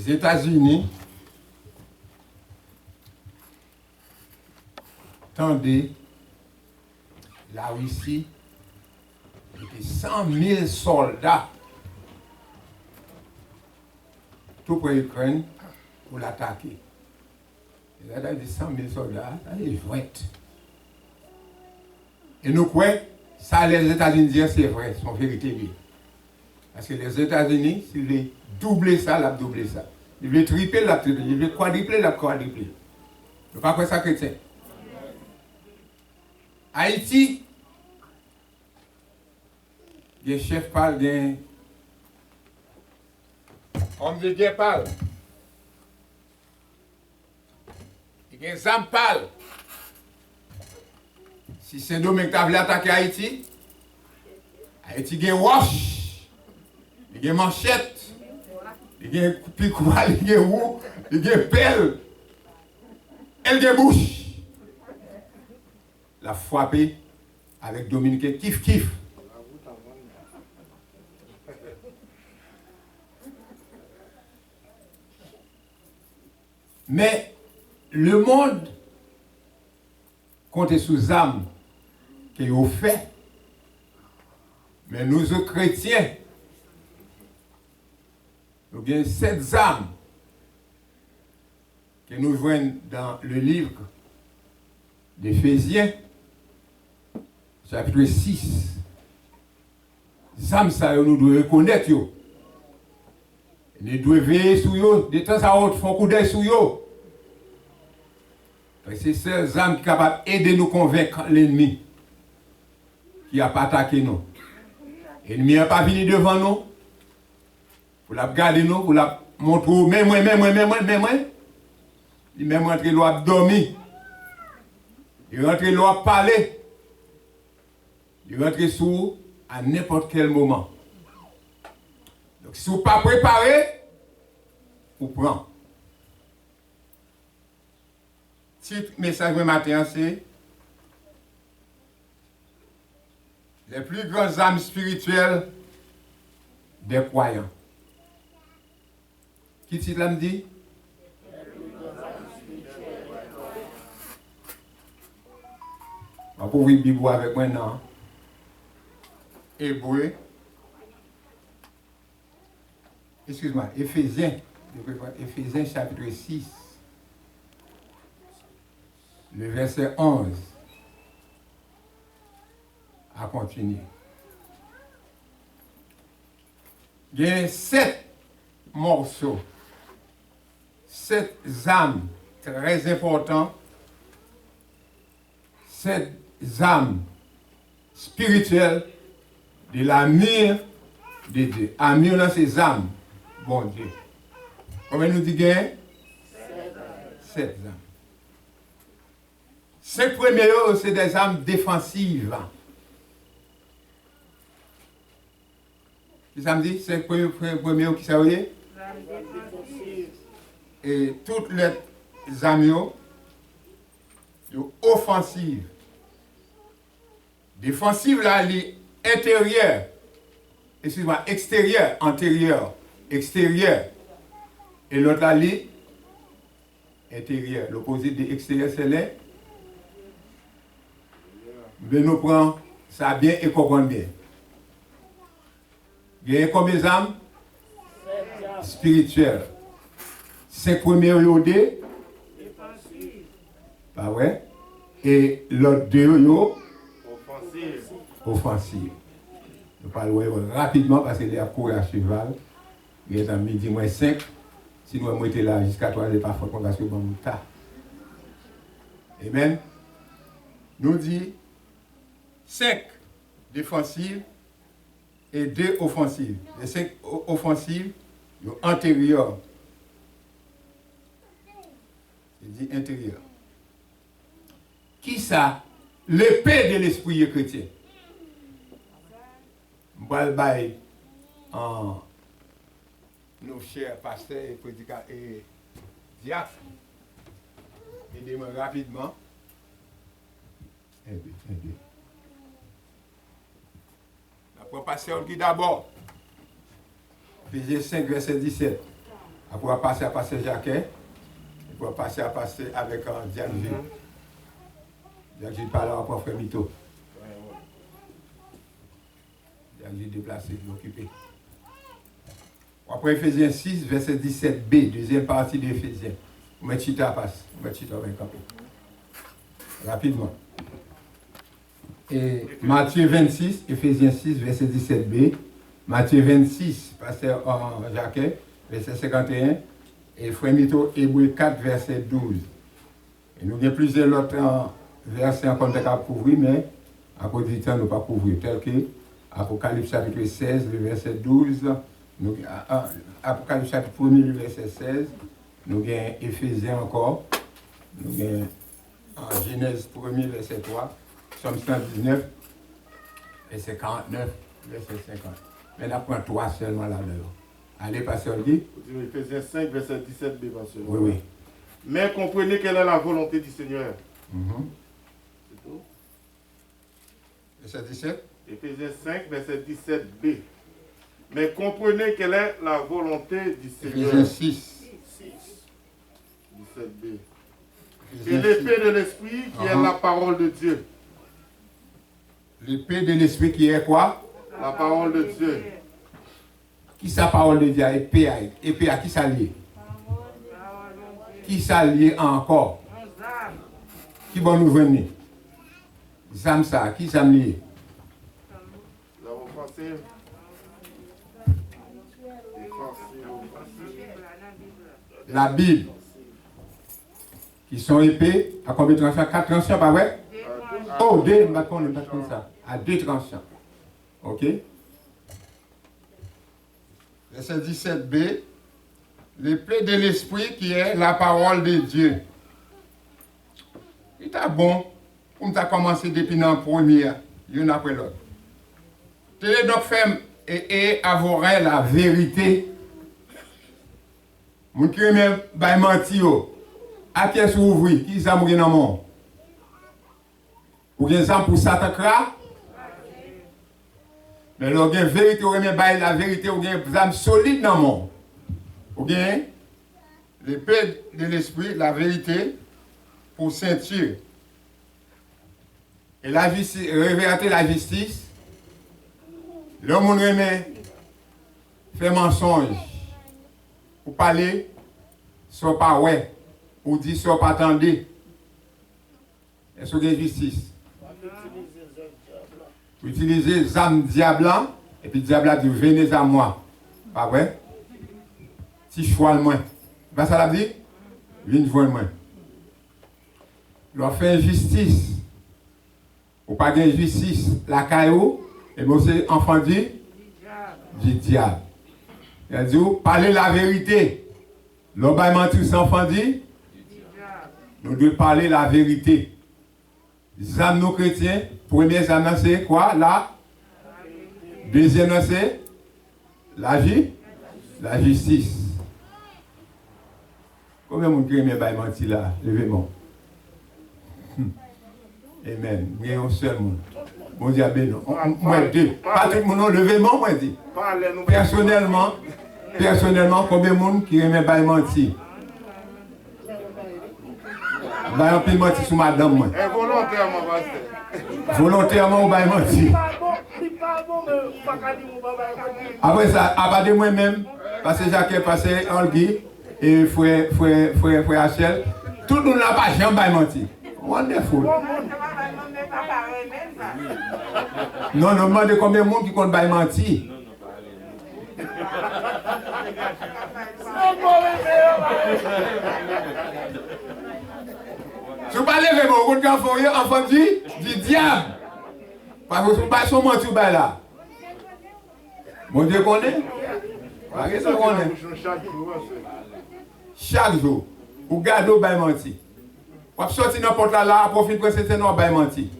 les États-Unis tendaient la Russie était 100 000 soldats tout pour l'Ukraine pour l'attaquer. Il y a 100 000 soldats, ils vont être. Et nous croyons, ça les États-Unis disent c'est vrai, c'est une vérité. Parce que les États-Unis, s'ils veulent doubler ça, ils vont doubler ça. Ils veulent tripler, ils vont tripler. Ils veulent quadrupler, ils vont quadrupler. Vous ne pas quoi ça chrétien. Haïti, les chefs parlent d'un homme de Dieu parle. Il y a des âmes parlent. Si Saint-Domingue t'a voulu attaquer Haïti, Haïti a une roche, il y a une manchette, il y a un picoua, il y a un roux, il y a une pelle, il y a une bouche. La frappé avec Dominique kiff. Mais le monde compte sous âme qui est fait. Mais nous, chrétiens, nous avons 7 âmes que nous voyons dans le livre d'Éphésiens, chapitre 6. Âmes, ça, nous devons reconnaître. Nous devons veiller sur eux, de temps à autre, faire un coup d'œil sur eux. Parce que c'est ces âmes qui sont capables d'aider nous convaincre l'ennemi qui n'a pas attaqué nous. L'ennemi n'a pas venu devant nous pour la garder nous, pour la montrer, même moi. Il même rentré l'eau dormir. Il rentre l'eau parler. Il rentre sous à n'importe quel moment. Donc si vous n'êtes pas préparé, vous prenez. Titre message de matin, c'est les plus grandes âmes spirituelles des croyants. Qui titre là me dit? On peut ouvrir la Bible avec moi maintenant. Hébreu. Excuse-moi, Éphésiens chapitre 6. Le verset 11 à continuer. Il y a 7 morceaux, 7 âmes très importants, 7 âmes spirituelles de l'amour de Dieu. Amour dans ces âmes, bon Dieu. Combien nous dit qu'il y a 7 âmes. 5 premières, c'est des âmes défensives. Qu'est-ce que ça me dit? 5 premières qui ça veut dire? Et toutes les âmes sont offensives. Défensive, là, elle est intérieure. Excuse-moi, extérieure, antérieure, extérieure. Et l'autre, là, elle est intérieure. L'opposé de extérieur, c'est l'est. Mais nous prenons ça bien et comprenons bien. Il y a combien d'âmes spirituelles? 5 premières yodés. Pas vrai? Et l'autre 2 offensives. Nous parlons rapidement parce qu'il y a couru à cheval. Il est à midi moins 5. Si nous avons été là jusqu'à 3 heures, pas fort parce que bon tard. Amen. Nous dit 5 défensives et 2 offensives. Les 5 offensives sont antérieures. Il dit intérieur. Qui ça? L'épée de l'esprit chrétien. M'balbaye en nos chers pasteurs et prédicateurs et diacres. Aidez-moi rapidement. Aidez. La pasteur qui d'abord. Éphésiens 5, verset 17 Après, on va passer à passer Jacquet. Et puis, on va passer à passer avec Diane Gilles. Diane Gilles parle à Frère Mito. Diane Gilles déplacé, occupé. Après Ephésiens 6, verset 17b, deuxième partie d'Éphésiens. On met Chita à passe. On met Chita à camper. Rapidement. Et Matthieu 26, Ephésiens 6, verset 17b. Matthieu 26, pasteur Jacquet, verset 51. Et Frère Mito, Hébreux 4, verset 12. Et nous avons plusieurs autres versets en contexte à couvrir, mais à cause du temps, nous ne pouvons pas couvrir. Tel que Apocalypse chapitre 16, le verset 12. Apocalypse chapitre 1, le verset 16. Nous avons Éphésiens encore. Nous avons Genèse 1, verset 3. Somme 119, verset 49, verset 50. Mais on prend 3 seulement là-dedans. Allez, pasteur Guy. Éphésiens 5, verset 17b, pasteur. Oui, oui. Mais comprenez quelle est la volonté du Seigneur. C'est tout. Verset 17. Éphésiens 5, verset 17b. Mais comprenez quelle est la volonté du Seigneur. Éphésiens 6. 17b. Et l'épée de l'esprit qui est la parole de Dieu. L'épée de l'esprit qui est quoi? La parole de Dieu. Qui sa parole de Dieu? Épée à qui ça lié? Qui ça lié encore? Qui va nous venir? Zam ça, qui ça lié? Nous avons français. La Bible. Qui sont épées, à combien de tranchants? 4 tranchants, pas vrai? Oh, 2, pas comme ça. À 2 tranchants. Ok? Verset 17b. L'épée de l'esprit qui est la parole de Dieu. Il est bon, pour nous commencer depuis dans la première, l'une après l'autre. Tenez donc ferme et avouez la vérité. Mon qui aime bien mentir, à qui est-ce que vous ouvrez? Qui ça mourir dans le monde? Ou bien ça pour Satan cra? Mais là, vous avez vérité, vous avez la vérité, vous avez une âme solide dans le monde. Ou bien, l'épée de l'esprit, la vérité, pour ceinture. Et la justice, révéler la justice, l'homme remet, fait mensonge, pour parler, soit pas ouais, ou dire soit pas attendez. Est-ce que vous avez justice? Utiliser les âmes diablan, et puis le diable dit venez à moi. Pas vrai? Si je vois le moins. Pas ça l'a dit? Venez voir le moins. Leur fait justice. Ou pas de justice, la caillou, et moi c'est enfant du diable. Il a dit, parlez la vérité. L'homme a menti, c'est enfant dit? Nous devons parler la vérité. Les âmes nos chrétiens, premier âme c'est quoi? La deuxième c'est la vie, la justice. Combien de monde qui aime menti là? Levez-moi. Amen. Il y a un seul monde. Bon Dieu, moi deux. Pas tout le monde, levez-moi, moi dit. Personnellement, combien de monde qui aime menti? Je vais un menti sur madame. Moi. Volontairement, pasteur. Volontairement, on va mentir. Après ça, à part de moi-même, parce que Jacques, parce que Olgui et frère Hachel, tout le monde n'a pas jamais menti. Wonderful. Non, non, demandez combien de monde qui compte pas mentir. Si vous parlez de mon enfant du diable. Parce que vous ne pas son mentir là. Mon Dieu connaît. Chaque jour, vous gardez au bain menti. Vous sortez n'importe là, profite de cette noix bain menti.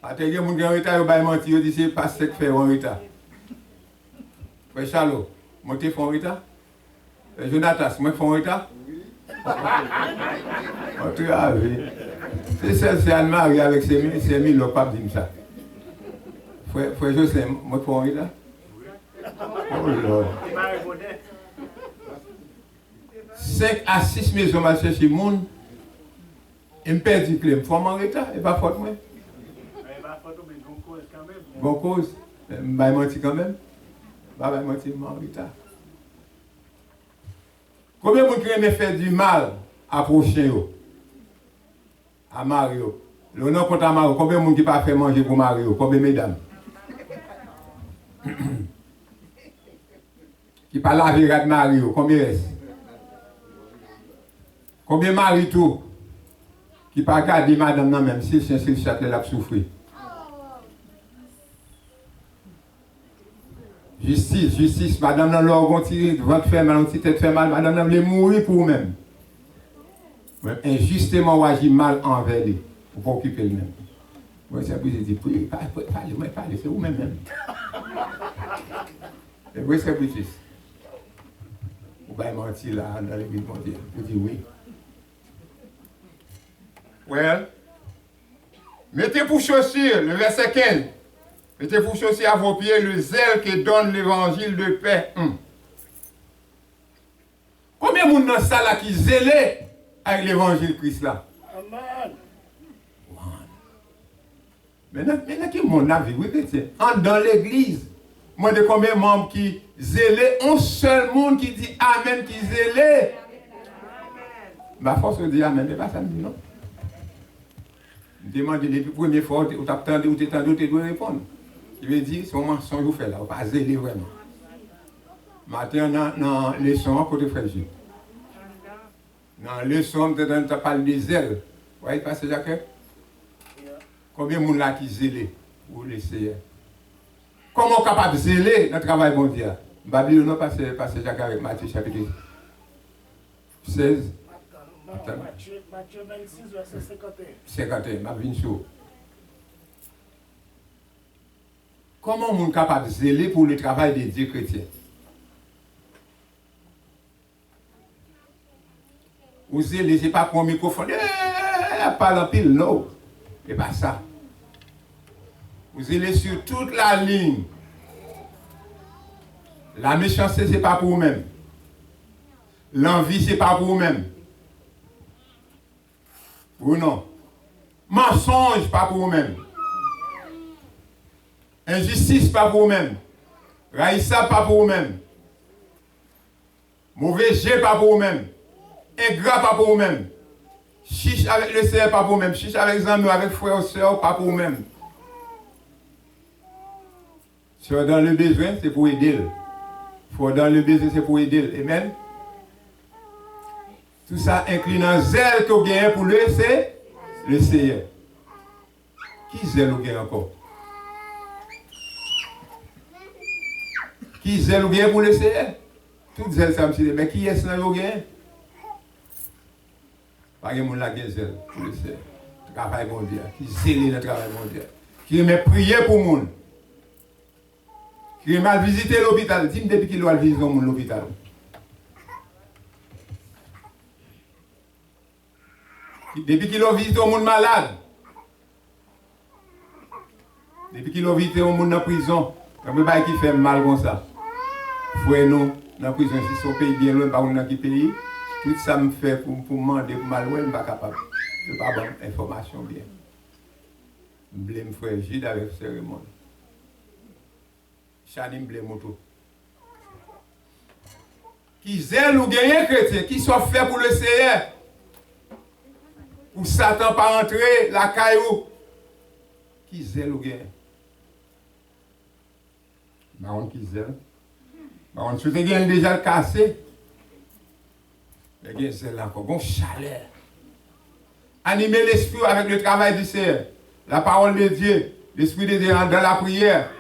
Après, il y a des gens qui ont retard au bain menti, ils disent pas ce que fait un retard. Frère Charlot, montez font retard. Jonathan, moi font retard. C'est celle c'est Anne-Marie avec ses mille, le pape dit ça. Frère Joseph, moi font retard. Oh Lord. 5 à 6 maisons, je vais chercher le monde. Et je perds du clé. Il faut m'en retard. Et pas faute, moi. Bon cause. Je vais mentir quand même. Je vais mentir, je m'en retard. Combien de gens qui aiment faire du mal à prochain, à Mario? Le nom contre Mario, combien de gens qui ne peuvent pas faire manger pour Mario? Combien de mesdames? Qui ne peuvent pas laver avec Mario? Combien est-ce? Combien de maris tout? Qui ne peuvent pas garder madame non même si c'est le château a souffert? Justice, madame nan l'orgon tiré, ventre fait mal, tête fait mal, madame nan voulait mourir pour vous-même. Injustement, ou agir mal envers lui, pour pas occuper lui-même. Moi, c'est pour dire, parlez, c'est vous-même même. Et vous, c'est pour dire, vous pouvez mentir là, dans l'église mondiale, vous dites oui. Well, mettez pour chaussure, le verset 15. Mettez pour chaussure à vos pieds le zèle que donne l'évangile de paix. Combien de monde dans ça là qui zélé avec l'évangile Christ là? Amen. Maintenant qui mon avis, oui, chrétien. Dans l'église, moi de combien de membres qui zélé, un seul monde qui dit Amen, qui zélé. Ma force de dire Amen, mais pas ça me dit non. Demandez les premières fois, vous t'attendez, vous t'attendez, vous devez répondre. Il veut dire, c'est un mensonge que vous faites là, vous ne pas zéler vraiment. Matin, dans les leçon, côté frère Gilles. Dans les leçon, tu parles des zèles. Vous voyez, Pasteur Jacques? Combien de monde là qui zélé pour l'essayer? Comment capable de zéler dans le travail mondial? Babylone, non, Pasteur Jacques avec Matthieu chapitre 16. Matthieu 26, verset 51. Ma vie chaud. Comment on est capable de zéler pour le travail des dieux chrétiens? Vous zélez, ce n'est pas pour un microphone. Parle en pile, non. Ce n'est pas ça. Vous zélez sur toute la ligne. La méchanceté, ce n'est pas pour vous-même. L'envie, ce n'est pas pour vous-même. Ou non? Mensonge, pas pour vous-même. Injustice, pas pour vous-même. Raïssa, pas pour vous-même. Mauvais jet, pas pour vous-même. Ingrat, pas pour vous-même. Chiche avec le Seigneur, pas pour vous-même. Chiche avec les amis, avec frères et sœurs, pas pour vous-même. Si on est dans le besoin, c'est pour aider. Si dans le besoin, c'est pour aider. Amen. Tout ça inclinant zèle que vous gagnez pour le Seigneur. Qui zèle vous gagnez encore? Qui zèle ou bien pour le Seigneur? Tout zèle ça me dit, mais qui est-ce que vous gagnez? Pas de monde qui zèle pour le Seigneur. Travail mondial. Qui zèle dans le travail mondial. Qui aime prier pour le monde. Qui aime visiter l'hôpital. Dis-moi depuis qu'il doit visiter l'hôpital. Depuis qu'il a visité un monde malade. Depuis qu'il a visité un monde dans la prison. Il n'y a pas qui fait mal comme ça. Frère, nous, dans la prison, si son pays bien loin, pas dans quel pays, tout ça me fait pour me demander pour mal loin, je ne suis pas capable. Je ne peux pas avoir information bien. Je blâme frère Gide avec cérémonie. Chani me blâme tout. Qui zèle ou gagne chrétien, qui soit fait pour le Seigneur. Ou Satan pas entrer la caillou. Qui zèle ou gagne. Baron qui zèle. Baron, si tu as déjà cassé, il y a zèle encore. Bon chaleur. Animer l'esprit avec le travail du Seigneur. La parole de Dieu. L'esprit de Dieu dans la prière.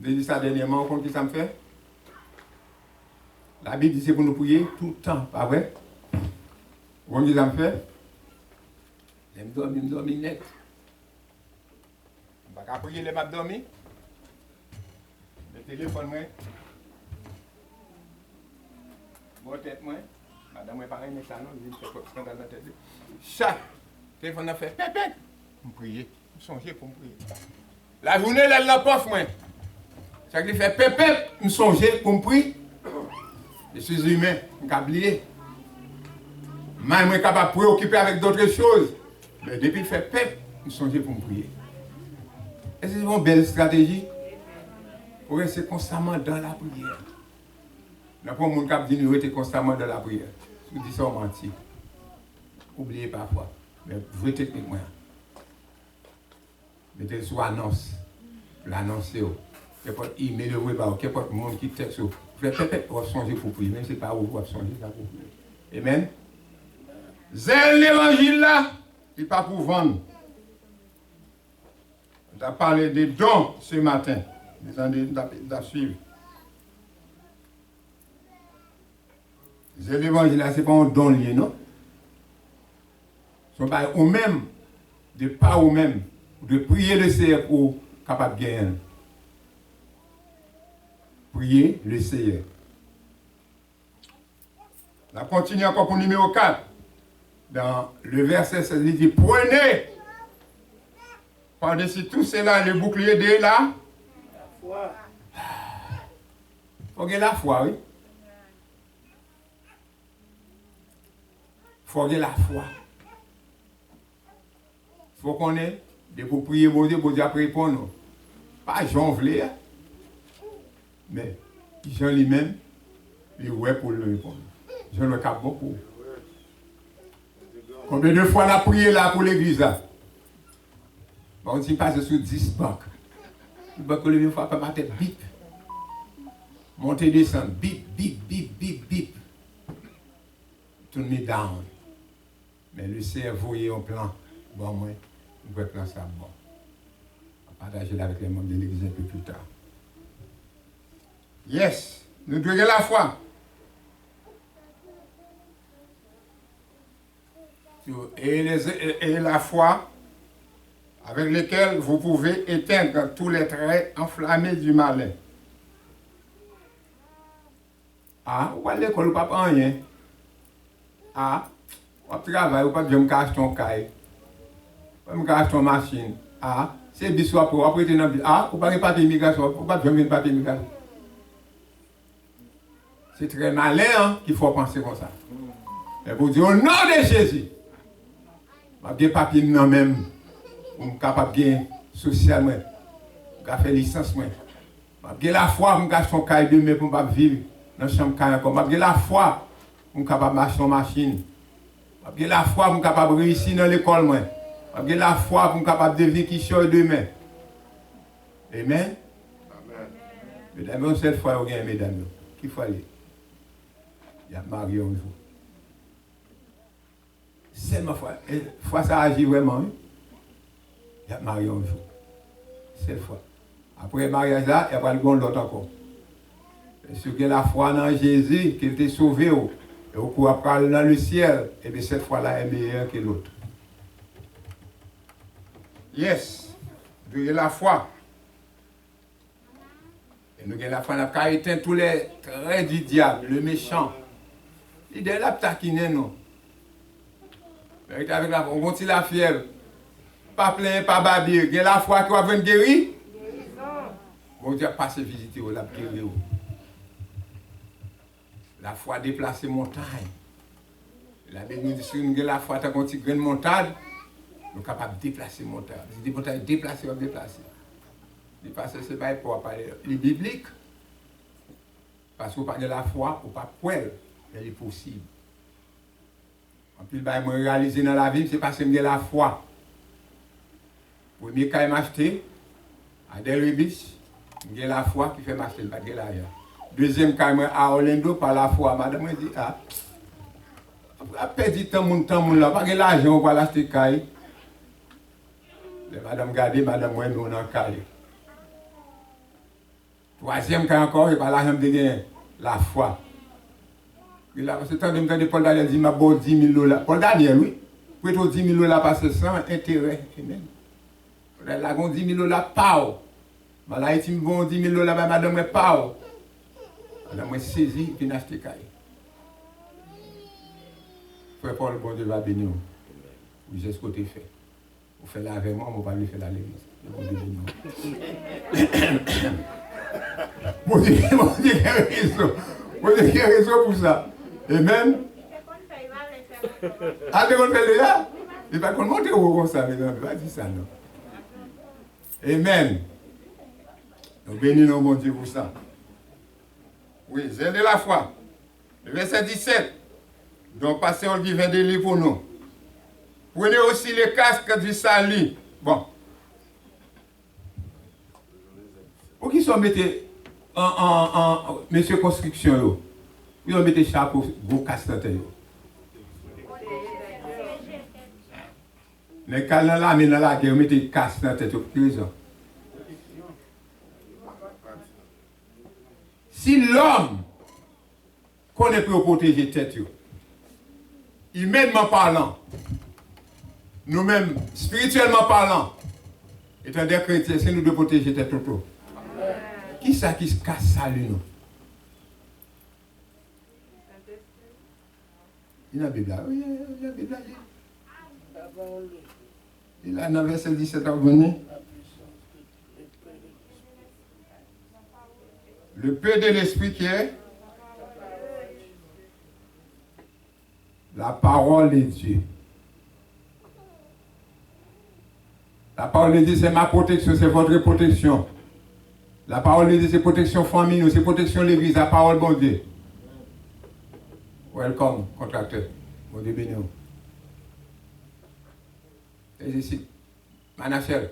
Je dis ça dernièrement, vous comprenez ce que ça me fait? La Bible dit c'est pour nous prier tout le temps, pas vrai? Vous comprenez ce que ça me fait? Je me dormir net. Je ne vais pas prier les m'abdominaux. Le téléphone, moi. Mon tête, moi. Madame, moi, pareil, mais ça, non, je me fais pas scandale dans la tête. Chaque téléphone a fait pépé. Je me prier. Je songeais pour me prier. La journée, elle la poche, moi. Ça qui fait pépé, me songer, compris. Je suis humain, je suis oublié. Je suis capable de préoccuper avec d'autres choses. Mais depuis qu'il fait pépé, je songer pour me prier. Et c'est une belle stratégie pour rester constamment dans la prière. Il n'y a pas de monde qui dit rester constamment dans la prière. Si vous dites ça, on mentit. Oubliez parfois. Mais vous êtes technique, moi. Mettez sur annonce. L'annoncer. Quel pas email, quel pas monde qui texte. Vous faites peut-être songer pour prier, même si ce n'est pas où vous avez songer pour prier. Amen. Zèle l'évangile là, il n'est pas pour vendre. On a parlé des dons ce matin. Vous allez suivre. Zèle l'évangile là, ce n'est pas un don lié, non? Ce n'est pas au même, de pas au même, de prier le Seigneur pour capable de gagner. Prier le Seigneur. On continue encore pour numéro 4. Dans le verset 16, il dit, prenez par-dessus tout cela le bouclier de la foi. Il faut que la foi, oui. Il faut que la foi. Il faut qu'on ait des pour prier, bon Dieu après répondre. Pas Jean voulait, mais Jean lui-même, il ouais pour le répondre. Jean le cap beaucoup. Combien de fois on a prié là pour l'église là? On dit passe sur 10 banques. Il faut que le fois pas ma tête bip. Monter, descendre, bip, bip, bip, bip, bip. Tourner down. Mais le cerveau est en plan. Bon, moi, on peut plan ça bon. On va partager avec les membres de l'église un peu plus tard. Yes, nous devons la foi. Et la foi avec laquelle vous pouvez éteindre tous les traits enflammés du malin. Ah, ou à l'école, ou pas rien. Ah, au travail, ou pas de me cacher ton caille. Ou me cacher ton machine. Ah, c'est bisous pour après tu n'as ah, ou pas de papier migration, ou pas de me papier migration. C'est très malin hein, qu'il faut penser comme ça. Mais pour dire au nom de Jésus, je vais papier même pour me capable de gagner socialement, pour faire licence. Je vais la foi pour me cacher son caille demain pour me vivre dans la chambre caille encore. Je vais la foi pour me capable de marcher en machine. Je vais la foi pour me capable de réussir dans l'école. Je vais la foi pour me capable de devenir qui soit demain. Amen. Mesdames, cette fois, vous gagnez, mesdames. Qui faut aller? Il y a marié un jour. C'est ma foi. Fois ça agit vraiment. Hein? Il y a marié un jour. C'est fois. Après le mariage là, il y a pas le bon l'autre encore. Parce que la foi dans Jésus, qui était sauvé, et au coup après dans le ciel, et bien cette fois-là est meilleure que l'autre. Yes. Nous avons la foi. Et nous avons la foi, nous avons éteint tous les traits du diable, le méchant. Il est là pour taquiner nous. Avec la foi, on continue la fièvre. Pas plein, pas babir. Il y a la foi qui va venir guérir. Bon Dieu, passe visiter, on l'a guéri. La foi déplacer montagne. La Bible nous dit que nous avons la foi, tant qu'on tire une montagne, nous sommes capables de déplacer montagne. Si des montagnes déplacées, on va déplacer. Dépasser, ce n'est pas pour parler. Les bibliques, parce qu'on parle de la foi, on ne peut pas poil. Elle est possible. En plus, je réaliser dans la vie, c'est parce que j'ai la foi. Premier cas, je acheté à Delribis, j'ai la foi qui fait m'acheter le baguette là. Deuxième cas, à Orlando, par la foi, madame me dit, ah, après du temps, mon là, pas de l'argent, on va l'acheter caille. Madame gardez, madame, moi, nous, on a caille. Troisième cas encore, il n'y a pas l'argent de gagner, la foi. C'est temps de me dire Paul Daniel dit m'a bon 10 000 $. Paul Daniel, oui. Pour 10 000 $ parce que sans intérêt. Là, on 10 000 $ pas. Là, il me bon 10 000 $, madame, mais pas. Madame, moi, saisi et puis n'acheter caille. Frère Paul, bon Dieu va bénir. Vous savez ce que tu fais. Vous faites là avec moi, on va lui faire là l'église. Bon Dieu qui a raison. Bon Dieu qui a raison pour ça. Amen. Ah, tu comptes faire le là? Il va qu'on monte au comme ça, mais non, il va dire ça, non. Amen. Nous bénissons mon Dieu pour ça. Oui, zèle de la foi. Le verset 17. Donc, passez au divin délit pour nous. Prenez aussi le casque du salut. Bon. Pour qui sont mettez en monsieur construction, ils ont mis chapeau, gros casque dans la tête. Mais quand là, mais dans la guerre, ils mettent casque dans la tête. Si l'homme connaît pour protéger la tête, humainement parlant, nous-mêmes, spirituellement parlant, étant des chrétiens, c'est nous de protéger la tête. Qui ça qui se casse ça, lui, nous? Il y a la Bible là. Oui, il y a la Bible là. Il a dans verset 17 à venir. Le peu de l'esprit qui est la parole de Dieu. La parole de Dieu, c'est ma protection, c'est votre protection. La parole de Dieu, c'est protection famille, c'est protection de l'église, la parole bon Dieu. Welcome, contracteur. Bon Dieu béni. Et ici, Manasseh.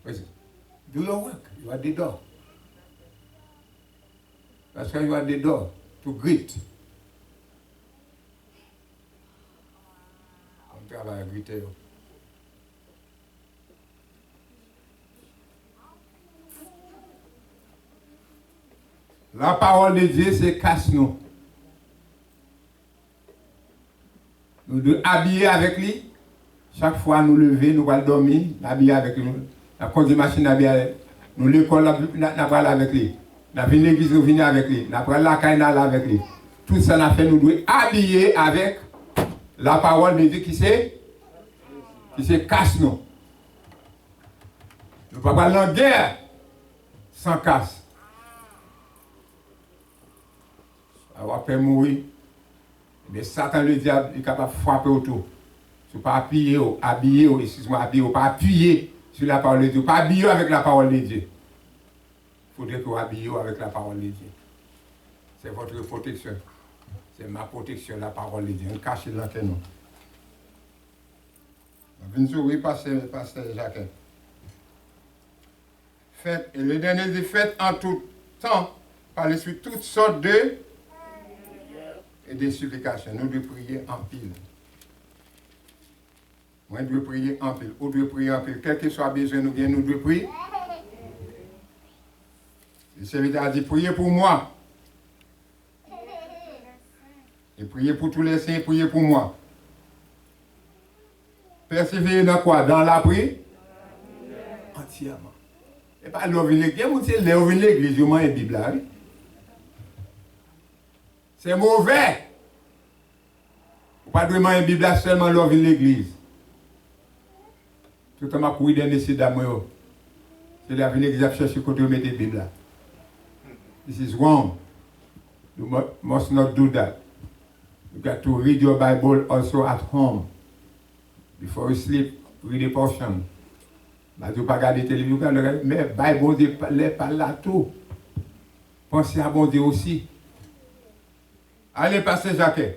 Do your work. You are the door. That's why you are the door to greet. On travaille à greeter. La parole de Dieu, c'est casse-nous. Nous devons habiller avec lui. Chaque fois nous lever, nous allons dormir, habiller avec lui. La conduite machine habiller. Nous l'école, nous allons avec lui. Nous venons l'église, nous venons avec lui. Nous allons la caille, avec lui. Tout ça, nous fait, nous devons habiller avec la parole de Dieu qui se casse-nous. Nous ne pouvons pas aller en guerre sans casse. Alors, après mourir, mais Satan, le diable, il est capable de frapper autour. Si vous ne pas appuyer, excuse-moi, pas appuyer sur la parole de Dieu, pas habiller avec la parole de Dieu. Il faudrait que vous habillez avec la parole de Dieu. C'est votre protection. C'est ma protection, la parole de Dieu. On cache l'antenne. Bonjour, oui, pasteur Jacques. Faites, et le dernier dit, faites en tout temps, par l'esprit, toutes sortes de et des supplications. Nous devons prier en pile. Moi, je dois prier en pile. Ou doit prier en pile. Quel que soit besoin, nous devons prier. Le serviteur a dit, priez pour moi. Et priez pour tous les saints, priez pour moi. Persévérer dans quoi? Dans la prière? Entièrement. Et pas l'ouvrir l'église. Vous savez, l'ouvrir l'église, vous m'avez Bible là. C'est mauvais. Vous ne pouvez pas demander une Bible seulement l'ouvrir l'église. Tout le monde a courir dans les sites d'amour. C'est la l'église à chercher côté où mettre la Bible là. This is wrong. You must not do that. You got to read your Bible also at home. Before you sleep, read a portion. Bah, tu ne pas regarder la télévision, mais Bible, Dieu parle là tout. Pensez à bon Dieu aussi. Allez, pasteur Jacques.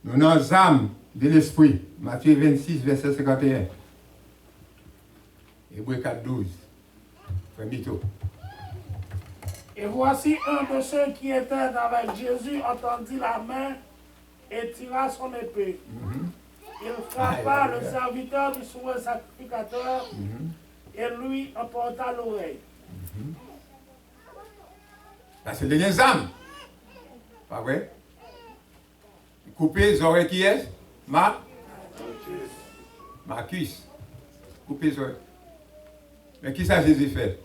Nous avons les âmes de l'esprit. Matthieu 26, verset 51. Hébreux 4, 12. Frère. Et voici un de ceux qui étaient avec Jésus entendit la main et tira son épée. Il frappa le serviteur du souverain sacrificateur et lui emporta l'oreille. C'est les âmes. Pas vrai? Couper les oreilles qui est? Marcus. Couper les oreilles. Mais qui ça Jésus fait?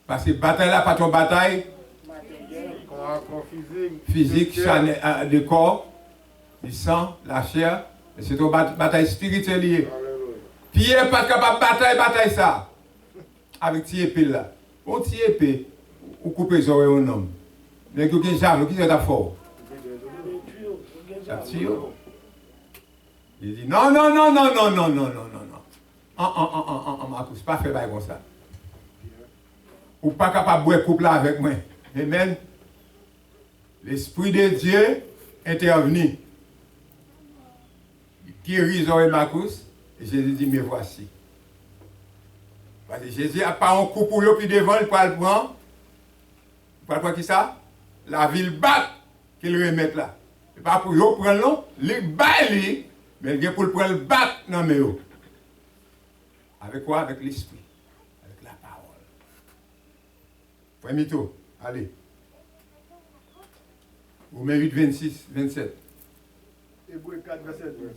Parce que bataille là, pas ton bataille physique, de corps, du sang, la chair, mais c'est une bataille spirituelle liée. Pierre n'est pas capable de bataille ça. avec petit épée là. Bon petit épée, ou couper les oreilles au homme. Mais qui est javelot, qui est ta fort? Ça tue. Il dit non, non, non, non, non, non, non, non, non, non. Marcus, pas faire comme ça. Ou pas capable de boire couple là avec moi. Amen. L'Esprit de Dieu intervenu. Il guérit Zoé Marcus. Et Jésus dit, mais voici. Parce que Jésus n'a pas un coup pour eux, puis devant, il peut le prendre. Il peut le prendre qui ça? La ville bat qu'il remette là. Et pas pour eux prendre non, il bat lui, mais il pour le prendre le bat dans mes yeux. Avec quoi? Avec l'esprit. Avec la parole. Premier tour. Allez. Romains 8, 26, 27. Hébreux 4, verset 12.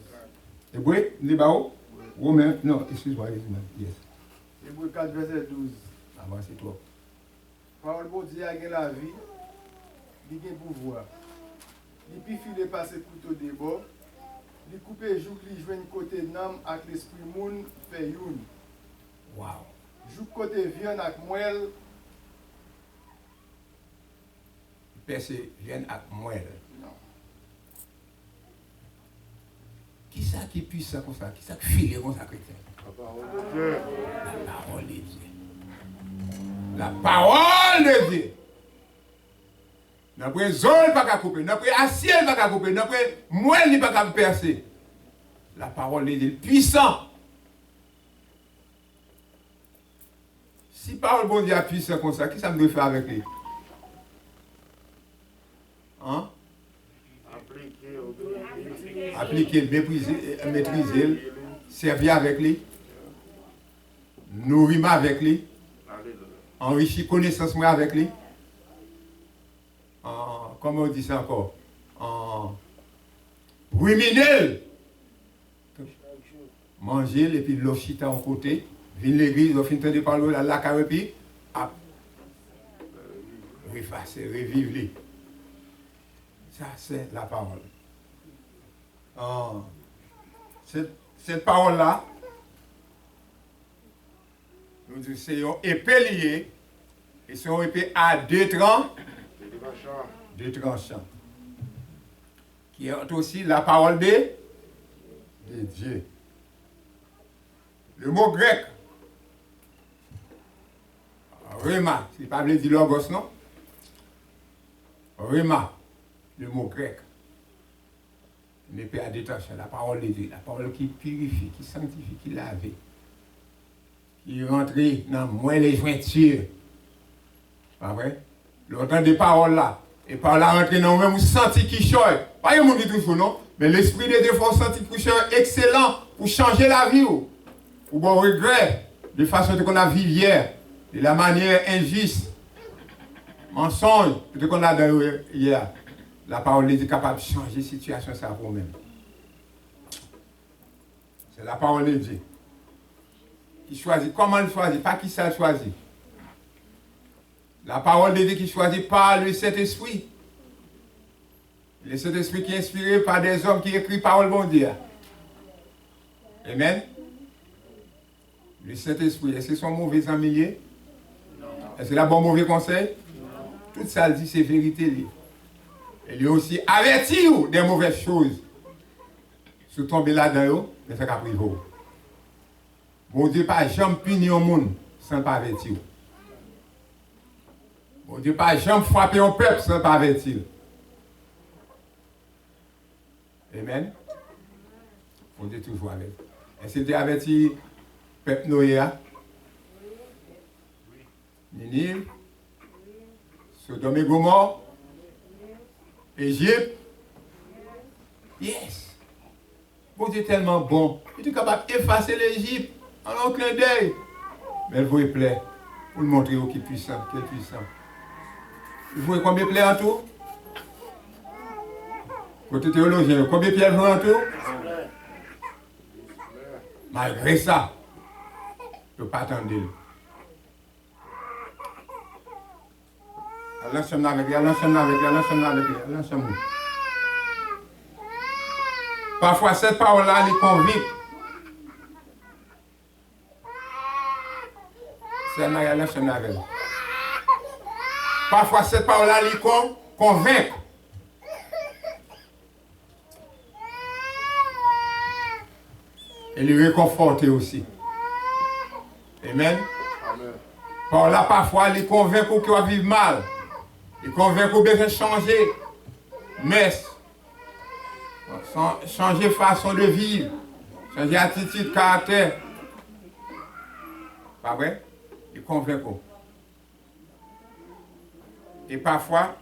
Hébreux, Libao? Romains, non, excuse-moi, yes. Hébreux 4, verset 12. Ah bon, c'est toi. Parole bon Dieu a la vie, il a pouvoir. Il peut filer passer couteau de bord, il coupe joue qui joue côté nam avec l'esprit moun fait youn. Wow. Joue côté viande avec moelle. Perce vienne avec moelle. Non. Qui ça qui est puissant comme ça? Qui ça qui file comme ça, chrétien? La parole de Dieu. La parole de Dieu. La parole de Dieu. N'après zone pas qu'à couper, n'après assiette pas qu'à couper, n'après moelle pas qu'à percer. La parole de Dieu est puissant. Si parole bon Dieu est puissant comme ça, qui ça me doit faire avec lui? Hein? Appliquer, maîtriser, servir avec lui, nourrir avec lui, enrichir connaissance avec lui. Comment on dit ça encore? Ruminer. Manger, et puis l'ochita en côté, venir l'église, on finit de parler la carrière, puis refacer, revivre lui. Ça, c'est la parole. Cette parole-là, nous disons, c'est une épée liée, et c'est une épée à deux tranchants, qui est aussi la parole de Dieu. Le mot grec, rhéma, c'est pas le dire logos, non? Rhéma, le mot grec. Une épée à détacher, la parole de Dieu, la parole qui purifie, qui sanctifie, qui lave, qui rentre dans moins les jointures. Pas vrai? L'entend des paroles là, et par là rentrer dans même, vous sentez qui choye. Pas un monde qui touche, non? Mais l'esprit de Dieu faut sentir qui choye excellent pour changer la vie. Ou bon regret, de façon qu'on a vécu hier, de la manière injuste, mensonge, que qu'on a dans hier. La parole de Dieu est capable de changer la situation ça pour nous-mêmes. C'est la parole de Dieu. Qui choisit, comment il choisit, pas qui ça choisit. La parole de Dieu qui choisit par le Saint-Esprit. Le Saint-Esprit qui est inspiré par des hommes qui écrivent parole de Dieu. Amen. Le Saint-Esprit, est-ce que c'est son mauvais ami? Est-ce que c'est un bon mauvais conseil? Tout ça dit, c'est vérité. Il est aussi averti des mauvaises choses. Si vous tombez là-dedans, mais c'est qu'à priver. Bon Dieu, pas jamais punir un monde sans pas avertir. Bon Dieu, pas jamais frapper un peuple sans pas avertir. Amen. Bon Dieu, toujours avec. Est-ce que tu as averti le peuple Noé? Ninive, Sodome et Gomorrhe, Égypte. Yes. Bon Dieu est tellement bon. Il est capable d'effacer l'Égypte en un clin d'œil. Mais il vous plaît pour le montrer qui est puissant, qui est puissant. Vous voyez combien de plaît en tout? Côté théologien, combien de plaît en tout? Malgré ça, je ne peux pas attendre. Allons ensemble avec lui, allons ensemble avec lui, allons ensemble avec lui, allons ensemble. Parfois, cette parole-là, elle est convaincue. C'est un relation avec elle. Parfois, cette parole-là, elle convainc. Et les réconforter aussi. Amen. Amen. Par là, parfois, il convainc qu'on va vivre mal. Il convainc qu'on doit changer. Mais, changer façon de vivre. Changer attitude, caractère. Pas vrai? Il convainc qu'on. Et parfois,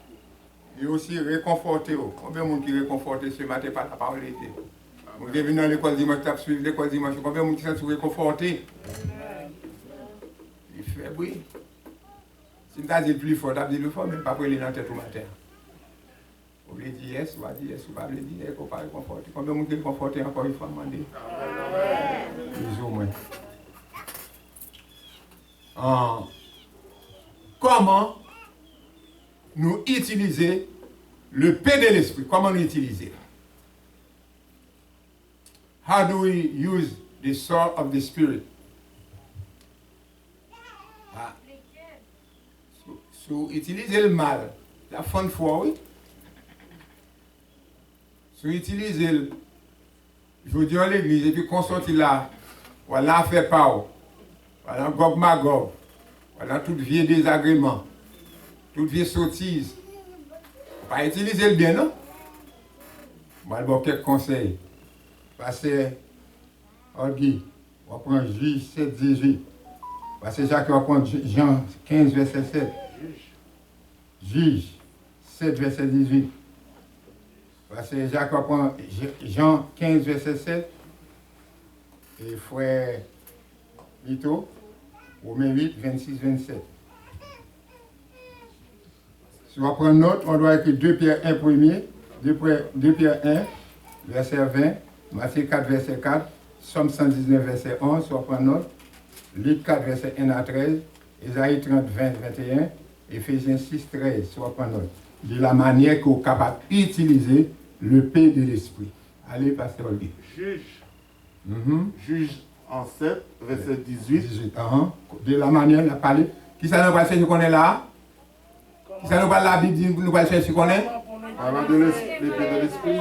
il est aussi réconforté. Combien de monde qui est réconforté ce matin par la parole d'été? Vous êtes venu dans l'école dimanche, tu as suivi l'école dimanche. Combien de monde qui sont réconfortés? Il fait oui. Si tu as dit plus fort, tu as dit le fort, même pas pour aller dans la tête au matin. Vous voulez dire yes, vous allez dire yes, vous allez dire yes, vous ne pouvez pas réconforter. Combien de monde qui est réconforté encore une fois, demander? Plus ou moins. Comment nous utiliser le paix de l'esprit? Comment nous utiliser? How do we use the sword of the spirit? Utiliser le mal, la fin de foi, oui. Utiliser le. Je vous dis à l'église, et puis qu'on sortit là, voilà, fait pas, voilà, Gog Magog, voilà, tout vieux désagrément, tout vieux sottise. Pas utiliser le bien, non? Moi, je vais vous quelques conseils. Pasteur Olgui, on va prendre Juge 7, 18. Pasteur Jacques, on va prendre Jean 15, verset 7. Juge 7, verset 18. Pasteur Jacques, on va prendre Jean 15, verset 7. Et frère Lito, Romains 8, 26, 27. Si on va prendre note, on doit écrire 2 Pierre 1 premier, 2 Pierre 1, verset 20. Matthieu 4, verset 4, Somme 119, verset 11, soit prendre note, Luc 4, verset 1 à 13, Ésaïe 30, 20, 21, Éphésiens 6, 13, soit prendre note. De la manière qu'on est capable d'utiliser le paix de l'esprit. Allez, pasteur Olgui. Juge en 7, verset 18. De la manière, on a parlé. Qui ça nous va chercher qu'on est là? Qui ça nous va la Bible, nous va chercher qu'on est? Parlant de l'épée de l'esprit.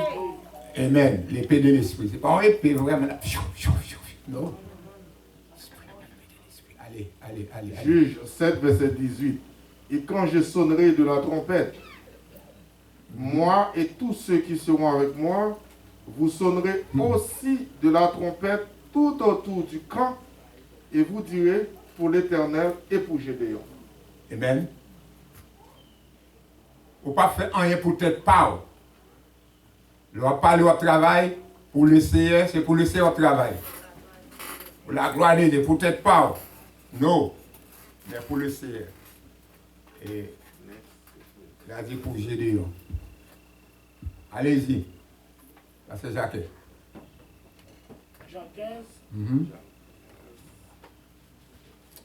Amen. L'épée de l'esprit. C'est pas une épée vraiment. Non. Allez. Juge 7, verset 18. Et quand je sonnerai de la trompette, moi et tous ceux qui seront avec moi, vous sonnerez aussi de la trompette tout autour du camp, et vous direz pour l'Éternel et pour Gédéon. Amen. Vous ne pouvez pas faire rien pour tête pas. On parle au travail pour le Seigneur, c'est pour le Seigneur au travail. Pour la gloire de Dieu, peut-être pas. Non, mais pour le Seigneur. Et il a dit pour Gédéon. Allez-y. Là, c'est Jacques. Jean 15.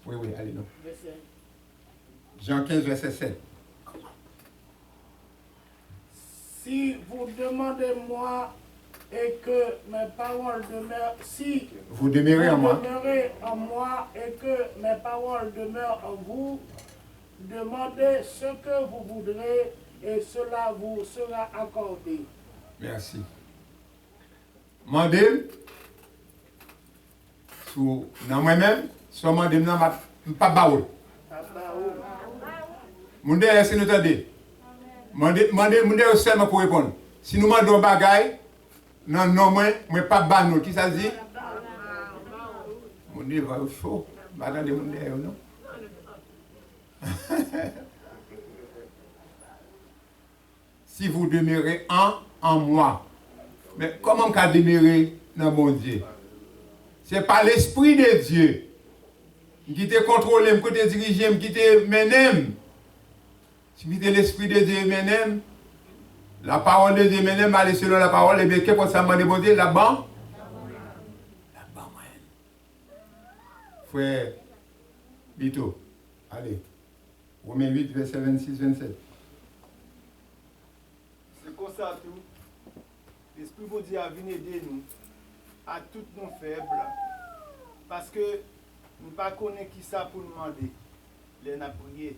Oui, allez, non. Verset. Jean 15, verset 7. Si vous demandez-moi et que mes paroles demeurent, si vous demeurez en moi, demeurez en moi et que mes paroles demeurent en vous, demandez ce que vous voudrez et cela vous sera accordé. Merci. Mandem, dans moi-même, soit mandem dans ma pas baoul. Monde est nous tendez. Mandez seulement pour répondre. Si nous demandons bagaille, non, moi pas ban qui ça dit? Monde va au chaud. Madame de monde non. Si vous demeurez en moi. Mais comment on peut demeurer dans mon Dieu? C'est par l'Esprit de Dieu qui te contrôle, qui te dirige, qui te mène. Si vous êtes l'Esprit de Dieu mène, la parole de Dieu mène, allez selon la parole, et bien qu'est-ce que ça m'a demandé là-bas? Là-bas, frère Bito, allez. Romains 8, verset 26-27. C'est comme ça tout. L'Esprit de Dieu a venu aider nous à toutes nos faibles. Parce que nous ne connaissons pas qui ça pour nous demander. les n'a prié.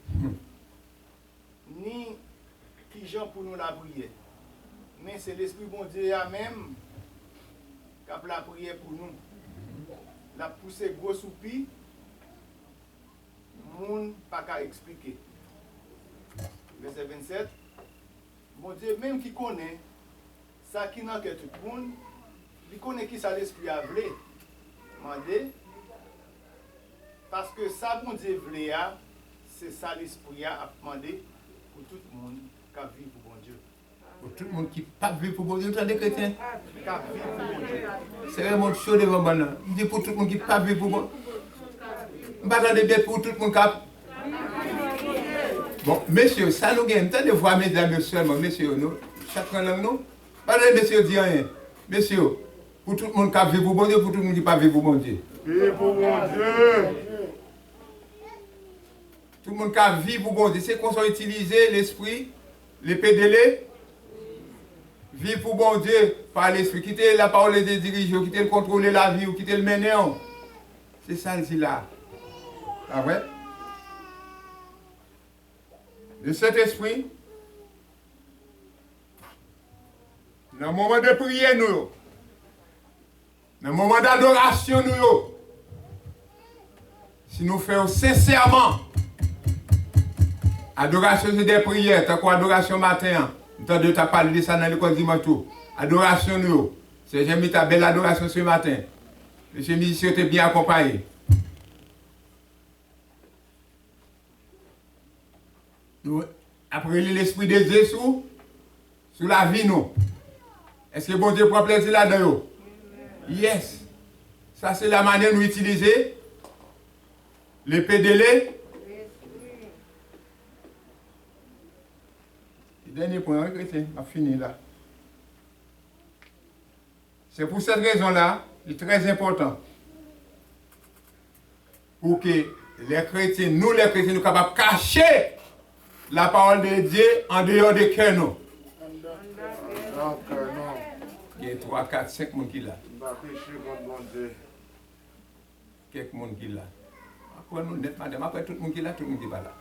Ni qui gens pour nous la prier. Mais c'est l'Esprit bon Dieu à même qui a la prière pour nous. La poussé gros soupi, moun pas qu'à expliquer. Verset 27. Bon Dieu, même qui connaît, ça qui n'a que tout le monde, il connaît qui ça l'Esprit a voulu. Mandé. Parce que ça, bon Dieu voulait, c'est ça l'Esprit a demandé pour tout le monde qui vit pour bon Dieu. Pour tout le monde qui n'a pas vu pour bon Dieu, vous entendez chrétien? Qui vit pour bon Dieu. C'est vraiment chaud devant moi. Je dis pour tout le monde qui n'a pas vu pour bon. Je ne vais pas bien pour tout le monde qui a. Bon, messieurs, ça nous gagne. Tant de fois, mes amis seulement, messieurs, nous, chacun langue, nous. Pas de messieurs dire rien. Messieurs, pour tout le monde qui a vu pour bon Dieu, pour tout le monde qui n'a pas vu pour bon Dieu. Vive pour mon Dieu. Tout le monde qui a vu pour bon Dieu, c'est qu'on soit utilisé l'esprit, les PDL. Vivre pour bon Dieu par l'esprit. Quitter la parole des dirigeants, quitter le contrôler la vie, ou quitter le mener. C'est ça le dit là. Ah ouais? Le Saint-Esprit, dans le moment de prière, nous, dans le moment d'adoration, nous, si nous faisons sincèrement, adoration c'est des prières, tant qu'adoration matin, tant de t'as parlé de ça dans l'école dimanche, adoration nous, c'est j'ai mis ta belle adoration ce matin. Monsieur musicien était bien accompagné. Nous, après l'esprit de Dieu sous la vie, nous. Est-ce que bon Dieu prend plaisir là-dedans? Yes. Ça, c'est la manière de nous utiliser les PDL. Le dernier point, chrétien, on a fini là. C'est pour cette raison-là, c'est très important. Pour que les chrétiens, nous les chrétiens, nous sommes capables de cacher la parole de Dieu en dehors de cœur nous. Il y a 3, 4, 5 personnes qui là. Quelques personnes qui là. Après nous, madame, après tout le monde qui là, tout le monde qui va là.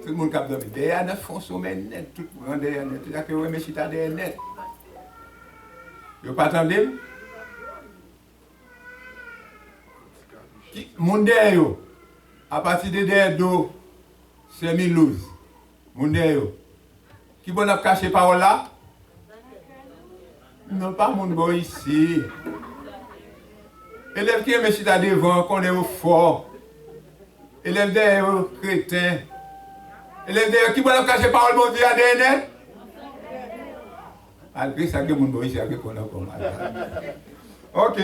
Tout le monde qui a dormi. Derrière, nous font sommet net, tout le monde derrière net. C'est-à-dire que oui, mais si tu as derrière net. Vous pas attendez? Mon derrière, à partir de derrière d'eau, c'est Milouz. Mon derrière. Qui bon a caché parole là? Non, pas mon boy ici. Élève qui est chita devant, qu'on est au fort. Élève derrière, chrétien. Élève derrière, qui bon a caché parole, mon Dieu, à derrière? Malgré ça, que mon boy ici, qu'on a comme ok.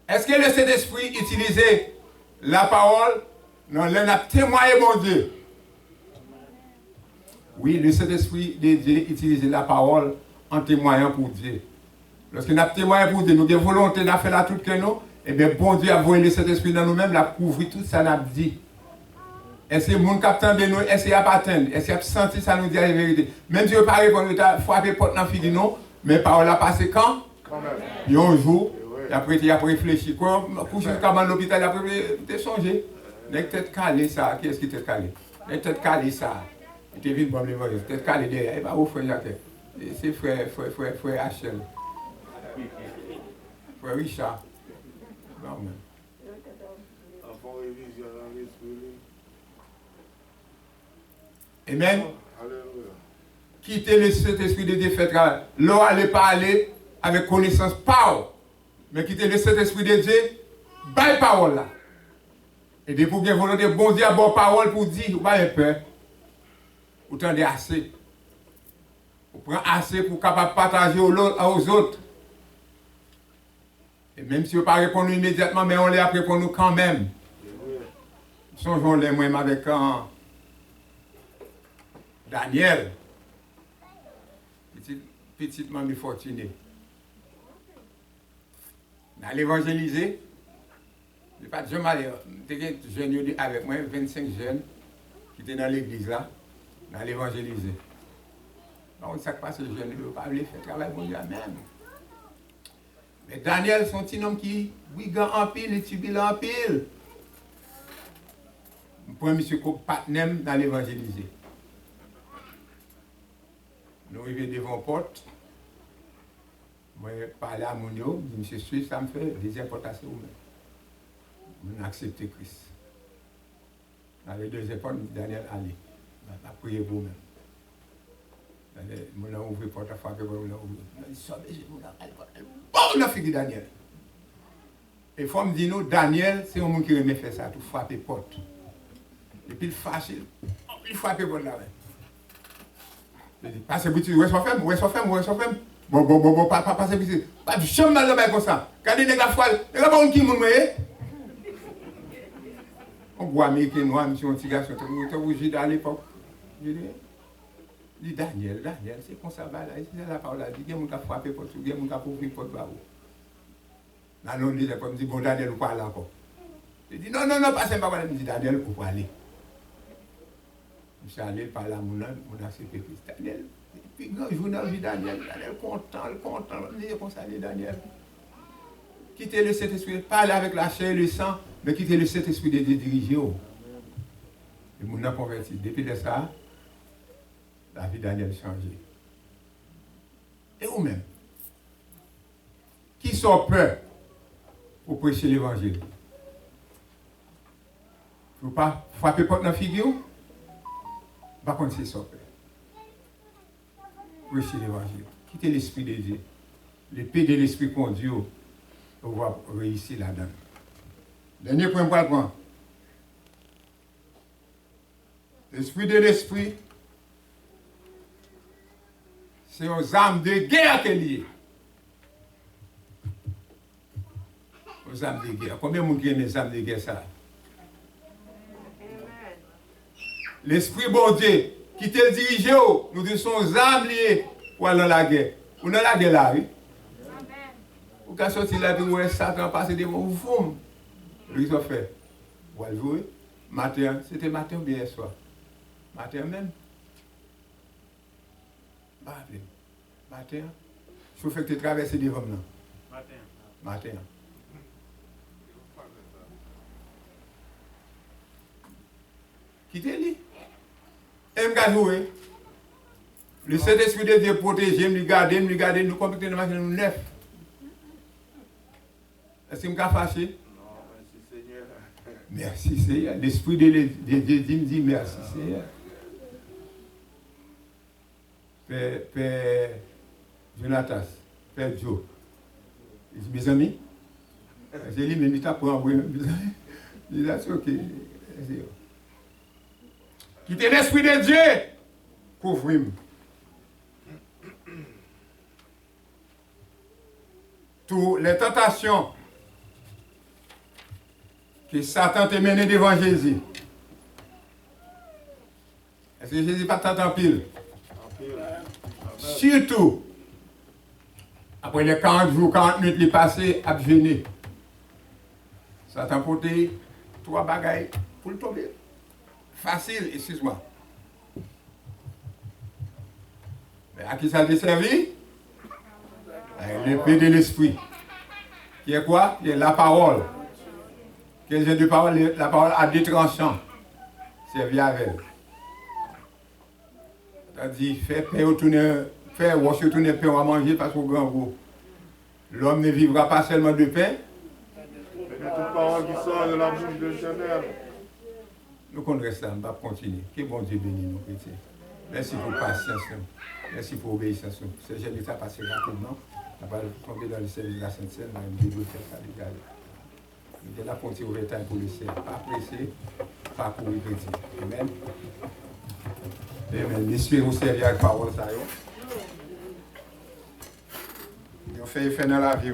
Est-ce que le Saint-Esprit utilisait la parole? Non, il a témoigné mon Dieu. Oui, le Saint-Esprit de Dieu utilise la parole en témoignant pour Dieu. Lorsqu'il a témoigné pour Dieu, nous avons volonté de faire la toute que nous, et bien bon Dieu a envoyé le Saint-Esprit dans nous-mêmes, l'a couvert tout ça, l'a dit. Est-ce que mon capitaine de nous, est-ce qu'il a pas atteint? Est-ce qu'il a senti ça nous dire la vérité? Même si je ne pas répondre, il a frappé porte dans le fil non, mais parole a passé quand? Il y a un jour. Après, il a réfléchi. Quand couché à l'hôpital, il a réfléchi. Songé. Il a peut-être calé ça. Qui est-ce qui t'a calé? Il a peut-être calé ça. Il était venu pour me voir. Il a peut-être calé derrière. Il va où frère Jacques? C'est frère Hachel. Frère Richard. Non, mais. Amen. Quitter le Saint-Esprit de Dieu, l'eau allait pas aller avec connaissance parole. Mais quitter le Saint-Esprit de Dieu, baille parole là. Et depuis que vous volonté, bon Dieu a bonne parole pour dire, vous n'avez pas peur. Vous tendez assez. Vous prenez assez pour capable partager aux autres. Et même si vous ne pas répondre immédiatement, mais on les a répondu quand même. Songeons les mêmes avec Daniel. Petite mamie fortunée. Dans l'évangéliser, je n'ai pas de jeunes avec moi, 25 jeunes qui étaient dans l'église là, dans l'évangéliser. Donc, ça passe, les jeunes ne veulent pas aller faire travail pour Dieu même. Mais Daniel, c'est un petit homme qui, oui, en pile, il tue en pile. Je prends M. Patnem dans l'évangéliser. Nous arrivons devant la porte. Moi, je parle à mon yo, je dis, monsieur Suisse, ça me fait deuxième porte à vous-même. Je accepte Christ. Dans les deuxième porte, je dis, Daniel, allez, je vais prier pour vous-même. Je vais ouvrir la porte à frapper, je vais ouvrir. Je dis, bon, on a fini Daniel. Et il faut me dire, nous, Daniel, c'est un monde qui aime faire ça, tout frapper porte. Et puis il fâche, il frappe porte là-bas. Je dis, passez petit, où est-ce qu'on fait, où est-ce qu'on fait, où est-ce qu'on fait. Bon, passez petit. Pas du chemin mal là-bas comme ça. Regardez les gars froids, les gars pas qui m'ont voyé. On voit américain noir, monsieur, un petit garçon, tu as bougé à l'époque. Je dis, Daniel, c'est comme ça, là, c'est la parole, il y a des gens qui frappent porte, il y a des gens qui ouvrir porte là-haut. Là, on dit, comme dit, bon, Daniel, vous parlez encore. Je dis, non, passez pas, je dis, Daniel, vous parlez. Je suis allé par là, mon accepté Christ. Daniel, puis quand je vous ai Daniel content, il est comme ça, Daniel. Quittez le Saint-Esprit, parlez avec la chair et le sang, mais quittez le Saint-Esprit de diriger. Et mon a converti. Depuis de ça, la vie de Daniel a changé. Et vous-même, qui sont peur pour prêcher l'évangile? Il ne faut pas frapper porte dans la figure. Par contre, c'est ça. Prêcher l'évangile. Quittez l'esprit de Dieu. L'épée de l'esprit conduit pour pouvoir réussir là-dedans. Dernier point pour le point. L'esprit de l'esprit, c'est aux armes de guerre qu'elle est liée. Aux armes de guerre. Combien de gens aiment les armes de guerre ça? L'esprit bon Dieu qui te dirige, nous sommes âmes liées pour aller dans la guerre. Ou dans la guerre là, oui. Ou quand sortir là, puis vous Satan passer devant vous, vous lui ont fait. Vous allez jouer. Matin, c'était matin ou bien hier soir? Matin même. Matin. Je fais que tu traverses devant moi. Matin. Quittez-le. Et me jouer. Le Saint-Esprit de Dieu protégé, me garder, nous compléter dans la machine, nous neuf. Est-ce que je me fâché? Non, merci Seigneur. Merci Seigneur. L'Esprit de Dieu me dit merci Seigneur. Père Jonathan, Père Joe. Mes amis, j'ai dit, mais nous t'apprends, mes amis. Il a dit, ok. Quittez l'Esprit de Dieu. Couvre-moi. Toutes les tentations que Satan t'a menées devant Jésus. Est-ce que Jésus pas tant en pile? Surtout, après les 40 jours, 40 minutes, il est passé à jeûner. Satan porté 3 bagailles pour le tomber. Facile, excuse-moi. Mais à qui ça a servi? L'épée de l'esprit. Qui est quoi? Qui est la parole. Quel genre de parole? La parole à deux tranchants. Servi avec elle. C'est-à-dire, faire paix au tourner, faire washer tourner pain à manger parce qu'au grand gros. L'homme ne vivra pas seulement de pain. Mais de toute parole qui sort de la bouche de l'Éternel. Nous connaissons ça, on va continuer. Que bon Dieu bénisse nous, chrétiens. Merci pour la patience. Merci pour l'obéissance. C'est j'ai vu ça passer rapidement. On va tomber dans le service de la Sainte-Seine, on va me faire ça, les gars. Nous avons la frontière ouverte pour le ciel. Pas pressé, pas courir chrétien. Amen. Amen. L'esprit vous servir avec la parole. On fait effet dans la vie.